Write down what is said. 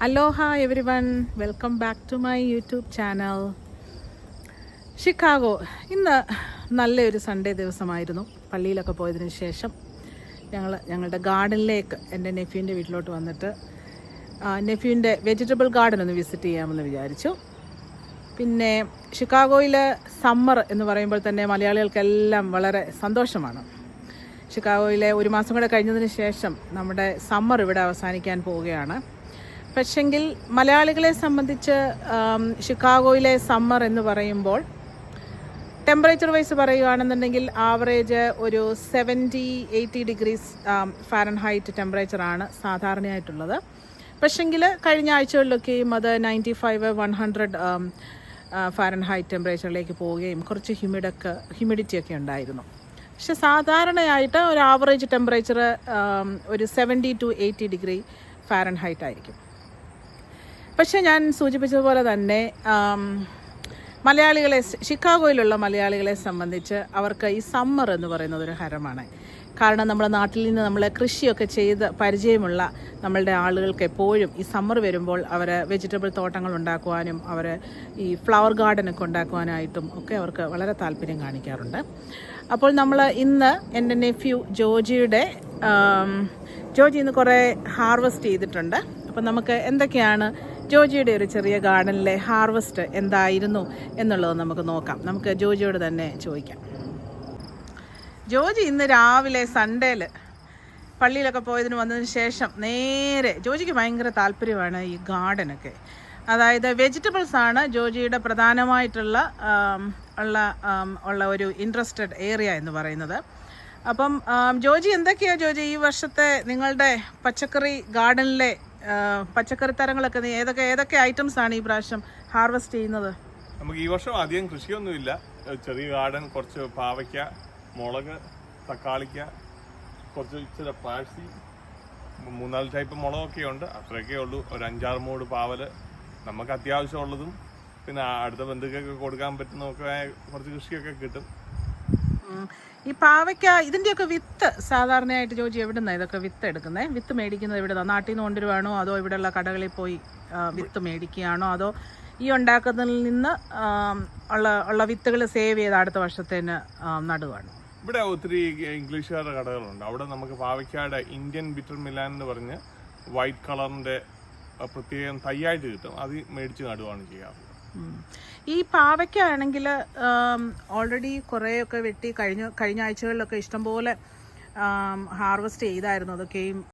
Aloha everyone, welcome back to my YouTube channel. Chicago ഇന്ന് നല്ലൊരു Sunday ദിവസമായിരുന്നു. പള്ളിയിലൊക്കെ പോയതിനു ശേഷം ഞങ്ങളുടെ ഗാർഡനിലേക്ക് എൻ്റെ നെഫ്യൂൻ്റെ വീട്ടിലോട്ട് വന്നിട്ട് നെഫ്യൂൻ്റെ വെജിറ്റബിൾ ഗാർഡൻ ഒന്ന് വിസിറ്റ് ചെയ്യാമെന്ന് വിചാരിച്ചു. പിന്നെ ഷിക്കാഗോയിൽ സമ്മർ എന്ന് പറയുമ്പോൾ തന്നെ മലയാളികൾക്കെല്ലാം വളരെ സന്തോഷമാണ്. ഷിക്കാഗോയിലെ ഒരു മാസം കൂടെ കഴിഞ്ഞതിന് ശേഷം നമ്മുടെ സമ്മർ ഇവിടെ അവസാനിക്കാൻ പോവുകയാണ്. പക്ഷെങ്കിൽ മലയാളികളെ സംബന്ധിച്ച് ഷിക്കാഗോയിലെ സമ്മർ എന്ന് പറയുമ്പോൾ ടെമ്പറേച്ചർ വൈസ് പറയുകയാണെന്നുണ്ടെങ്കിൽ ആവറേജ് ഒരു 70-80 ഡിഗ്രീസ് ഫാരൻഹൈറ്റ് ടെമ്പറേച്ചറാണ് സാധാരണയായിട്ടുള്ളത്. പക്ഷെങ്കിൽ കഴിഞ്ഞ ആഴ്ചകളിലൊക്കെയും അത് 95-100 ഫാരൻഹൈറ്റ് ടെമ്പറേച്ചറിലേക്ക് പോവുകയും കുറച്ച് ഹ്യൂമിഡിറ്റിയൊക്കെ ഉണ്ടായിരുന്നു. പക്ഷെ സാധാരണയായിട്ട് ഒരു ആവറേജ് ടെമ്പറേച്ചർ ഒരു 70-80 ഡിഗ്രി ഫാരൻഹൈറ്റ് ആയിരിക്കും. പക്ഷെ ഞാൻ സൂചിപ്പിച്ചതുപോലെ തന്നെ മലയാളികളെ, ഷിക്കാഗോയിലുള്ള മലയാളികളെ സംബന്ധിച്ച് അവർക്ക് ഈ സമ്മർ എന്ന് പറയുന്നത് ഒരു ഹരമാണ്. കാരണം നമ്മുടെ നാട്ടിൽ നിന്ന് നമ്മൾ കൃഷിയൊക്കെ ചെയ്ത് പരിചയമുള്ള നമ്മളുടെ ആളുകൾക്ക് എപ്പോഴും ഈ സമ്മർ വരുമ്പോൾ അവർ വെജിറ്റബിൾ തോട്ടങ്ങൾ ഉണ്ടാക്കുവാനും അവർ ഈ ഫ്ലവർ ഗാർഡനൊക്കെ ഉണ്ടാക്കുവാനായിട്ടും ഒക്കെ അവർക്ക് വളരെ താല്പര്യം കാണിക്കാറുണ്ട്. അപ്പോൾ നമ്മൾ ഇന്ന് എൻ്റെ നെഫ്യൂ ജോജി ഇന്ന് കുറേ ഹാർവെസ്റ്റ് ചെയ്തിട്ടുണ്ട്. അപ്പം നമുക്ക് എന്തൊക്കെയാണ് ജോജിയുടെ ഒരു ചെറിയ ഗാർഡനിലെ ഹാർവെസ്റ്റ് എന്തായിരുന്നു എന്നുള്ളത് നമുക്ക് നോക്കാം. നമുക്ക് ജോജിയോട് തന്നെ ചോദിക്കാം. ജോജി ഇന്ന് രാവിലെ സൺഡേയിൽ പള്ളിയിലൊക്കെ പോയതിന് വന്നതിന് ശേഷം നേരെ ജോജിക്ക് ഭയങ്കര താല്പര്യമാണ് ഈ ഗാർഡനൊക്കെ. അതായത് വെജിറ്റബിൾസ് ആണ് ജോജിയുടെ പ്രധാനമായിട്ടുള്ള ഉള്ള ഒരു ഇൻട്രസ്റ്റഡ് ഏരിയ എന്ന് പറയുന്നത്. അപ്പം ജോജി എന്തൊക്കെയാണ് ജോജി ഈ വർഷത്തെ നിങ്ങളുടെ പച്ചക്കറി ഗാർഡനിലെ പച്ചക്കറി തരങ്ങളൊക്കെ ഏതൊക്കെ ഐറ്റംസ് ആണ് ഈ പ്രാവശ്യം ഹാർവെസ്റ്റ് ചെയ്യുന്നത്? നമുക്ക് ഈ വർഷം അധികം കൃഷിയൊന്നുമില്ല. ചെറിയ ഗാർഡൻ, കുറച്ച് പാവയ്ക്ക, മുളക്, തക്കാളിക്ക, കുറച്ച് ഇച്ചിരി പാഴ്സി, 3-4 ടൈപ്പ് മുളകൊക്കെ ഉണ്ട്. അത്രയൊക്കെ ഉള്ളൂ. ഒരു 5-6 മൂട് പാവല്, നമുക്ക് അത്യാവശ്യമുള്ളതും പിന്നെ അടുത്ത ബന്ധുക്കൾക്ക് കൊടുക്കാൻ പറ്റുന്നതൊക്കെ കുറച്ച് കൃഷിയൊക്കെ കിട്ടും. ഈ പാവയ്ക്ക ഇതിൻ്റെയൊക്കെ വിത്ത് സാധാരണയായിട്ട് ജോജി എവിടെ നിന്നാണ് ഇതൊക്കെ വിത്ത് എടുക്കുന്നത്? വിത്ത് മേടിക്കുന്നത് എവിടെ നിന്നാണ്? നാട്ടിൽ നിന്ന് കൊണ്ടുവരുവാണോ അതോ ഇവിടെയുള്ള കടകളിൽ പോയി വിത്ത് മേടിക്കുകയാണോ അതോ ഈ ഉണ്ടാക്കുന്നതിൽ നിന്ന് ഉള്ള വിത്തുകൾ സേവ് ചെയ്ത് അടുത്ത വർഷത്തേന് നടുവാണ്? ഇവിടെ ഒത്തിരി ഇംഗ്ലീഷുകാരുടെ കടകളുണ്ട്. അവിടെ നമുക്ക് പാവയ്ക്കയുടെ ഇന്ത്യൻ ബിറ്റർ മിലാൻ എന്ന് പറഞ്ഞ് വൈറ്റ് കളറിൻ്റെ പ്രത്യേകം തൈയായിട്ട് കിട്ടും. അത് മേടിച്ച് നടുവാണ് ചെയ്യാറ്. ഈ പാവയ്ക്ക ആണെങ്കിൽ ഓൾറെഡി കുറേയൊക്കെ വെട്ടി കഴിഞ്ഞ ആഴ്ചകളിലൊക്കെ ഇഷ്ടംപോലെ ഹാർവെസ്റ്റ് ചെയ്തായിരുന്നു. അതൊക്കെയും